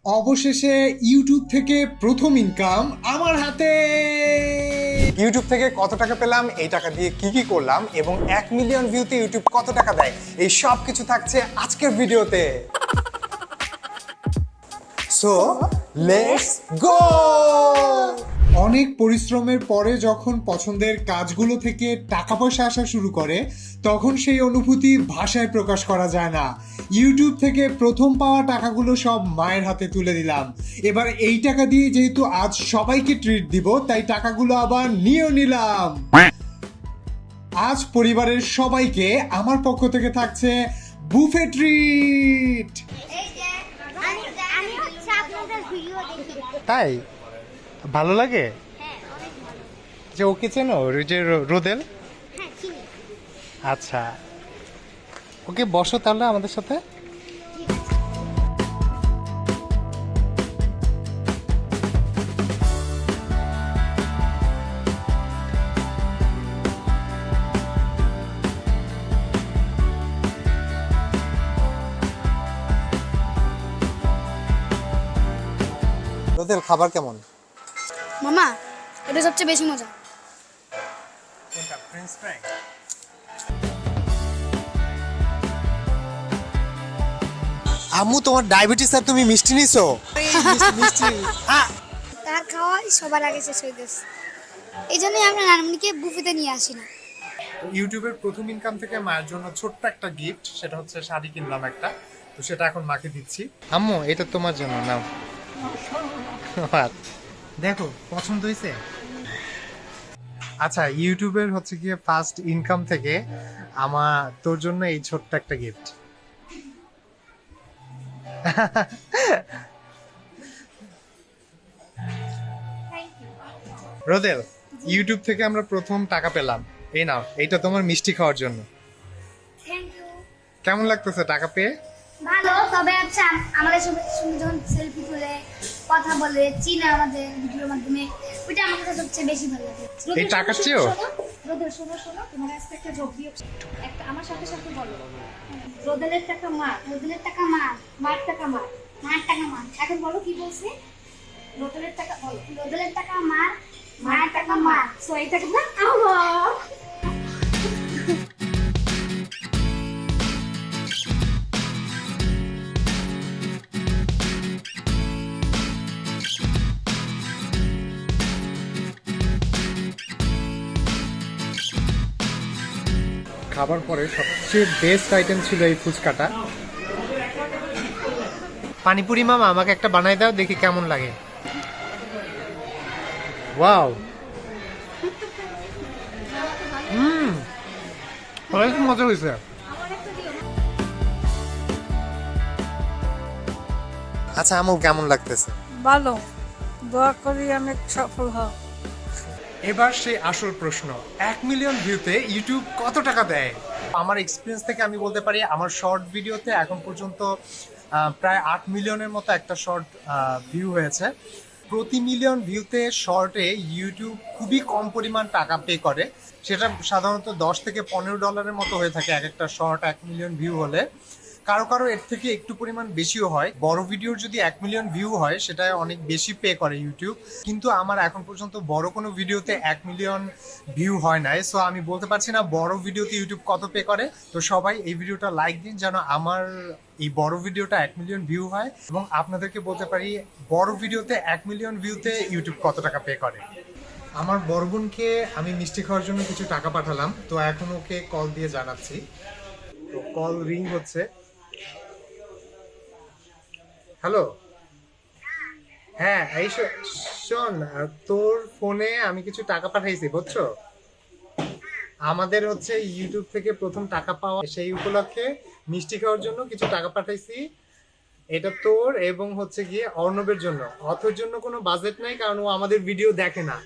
অবশেষে ইউটিউব থেকে প্রথম ইনকাম আমার হাতে। ইউটিউব থেকে কত টাকা পেলাম, এই টাকা দিয়ে কি কি করলাম এবং 1 মিলিয়ন ভিউতে ইউটিউব কত টাকা দেয়, এই সব কিছু থাকছে আজকের ভিডিওতে। So let's go. অনেক পরিশ্রমের পরে যখন পছন্দের কাজগুলো থেকে টাকা পয়সা আসা শুরু করে, তখন সেই অনুভূতি ভাষায় প্রকাশ করা যায় না। ইউটিউব থেকে প্রথম পাওয়া টাকাগুলো সব মায়ের হাতে তুলে দিলাম। এবার এই টাকা দিয়ে যেহেতু আজ সবাইকে ট্রিট দিব, তাই টাকাগুলো আবার নিয়েও নিলাম। আজ পরিবারের সবাইকে আমার পক্ষ থেকে থাকছে বুফে ট্রিট। তাই ভালো লাগে যে ওকে চেনো, ওই যে রোদেল। আচ্ছা, ওকে বসো তাহলে আমাদের সাথে। রোদেল, খাবার কেমন? মামা, এটা সবচেয়ে বেশি মজা। কোনটা, ফ্রেঞ্চ ফ্রাই? আম্মু, তোমার ডায়াবেটিস আর তুমি মিষ্টি নিছো? মিষ্টি তার খাওয়াই সবার আগে শেষ হয়ে গেছে, এই জন্যই আমরা নানমনিকে বুফেতে নিয়ে আসি না। ইউটিউবের প্রথম ইনকাম থেকে মায়ের জন্য ছোট্ট একটা গিফট, সেটা হচ্ছে শাড়ি কিনলাম একটা, তো সেটা এখন মাকে দিচ্ছি। আম্মু, এটা তোমার জন্য নাও। দেখো পছন্দ হয়েছে। আচ্ছা, ইউটিউবের হচ্ছে গিয়ে ফার্স্ট ইনকাম থেকে আমার তোর জন্য এই ছোট্ট একটা গিফট। রোদেল, ইউটিউব থেকে আমরা প্রথম টাকা পেলাম, এই নাও, এইটা তোমার মিষ্টি খাওয়ার জন্য। Thank you. কেমন লাগতেছে টাকা পেয়ে? ভালো, তবে আচ্ছা আমাদের সঙ্গে যখন সেলফি তুলে কথা বলে চিনে আমাদের ভিডিওর মাধ্যমে, ওইটা আমার কাছে সবচেয়ে বেশি ভালো লাগে। এই টাকার চেয়েও? রোদেল, শোনো শোনো, তোমার আজকে একটা যোগ বিয়োগ একটা আমার সাথে সাথে বলো। রোদেলের টাকা মা, রোদেলের টাকা মা, মার টাকা মা। মার টাকা মা। এখন বলো কি বলছে? রোদেলের টাকা বলো। রোদেলের টাকা মা, মায়ের টাকা মা। সো এই টাকা না আমার। খাবার পরে সবচেয়ে বেস্ট আইটেম ছিল এই ফুচকাটা। পানিপুরি মামা, আমাকে একটা বানাই দাও, দেখি কেমন লাগে। ওয়াও, অনেক মজা হয়েছে। আচ্ছা আমু, কেমন লাগতেছে? ভালো, দোয়া করি অনেক সফল হও। এবার সেই আসল প্রশ্ন, 1 মিলিয়ন ভিউতে ইউটিউব কত টাকা দেয়? আমার এক্সপিরিয়েন্স থেকে আমি বলতে পারি, আমার শর্ট ভিডিওতে এখন পর্যন্ত প্রায় 8 মিলিয়নের মতো একটা শর্ট ভিউ হয়েছে। প্রতি মিলিয়ন ভিউতে শর্টে ইউটিউব খুবই কম পরিমাণ টাকা পে করে, সেটা সাধারণত $10 থেকে $15 মতো হয়ে থাকে এক একটা শর্ট 1 মিলিয়ন ভিউ হলে। কারো কারো এর থেকে একটু পরিমাণ বেশিও হয়। বড় ভিডিওর যদি 1 মিলিয়ন ভিউ হয়, সেটা অনেক বেশি পে করে ইউটিউব, কিন্তু আমার এখন পর্যন্ত বড় কোনো ভিডিওতে 1 মিলিয়ন ভিউ হয় নাই। সো আমি বলতে পারছি না বড় ভিডিওতে ইউটিউব কত পে করে। তো সবাই এই ভিডিওটা লাইক দিন যেন আমার এই বড় ভিডিওটা 1 মিলিয়ন ভিউ হয়, এবং আপনাদেরকে বলতে পারি বড় ভিডিওতে 1 মিলিয়ন ভিউতে ইউটিউব কত টাকা পে করে। আমার বড় বোনকে আমি মিষ্টি খাওয়ার জন্য কিছু টাকা পাঠালাম, তো এখন ওকে কল দিয়ে জানাচ্ছি। তো কল রিং হচ্ছে। হ্যালো, হ্যাঁ এই শোন, তোর ফোনে আমি কিছু টাকা পাঠাইছি, বুঝছো? আমাদের হচ্ছে ইউটিউব থেকে প্রথম টাকা পাওয়া, সেই উপলক্ষে মিষ্টি খাওয়ার জন্য কিছু টাকা পাঠাইছি। এটা তোর এবং হচ্ছে গিয়ে অর্ণবের জন্য। অথর জন্য কোনো বাজেট নাই, কারণ ও আমাদের ভিডিও দেখে না।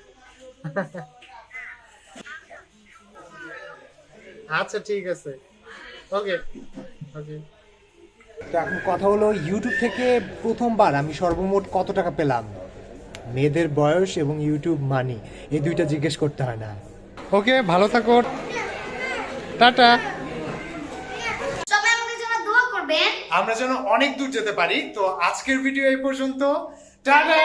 আচ্ছা ঠিক আছে, ওকে ওকে। তো এখন কথা হলো, ইউটিউব থেকে প্রথমবার আমি সর্বমোট কত টাকা পেলাম। মেয়েদের বয়স এবং ইউটিউব মানি, এই দুইটা জিজ্ঞেস করতে হয় না। ওকে, ভালো থাকো, টাটা। সবাই আমাদের জন্য দোয়া করবেন। আমরা যেন অনেক দূর যেতে পারি। তো আজকের ভিডিও এই পর্যন্ত। টাটা।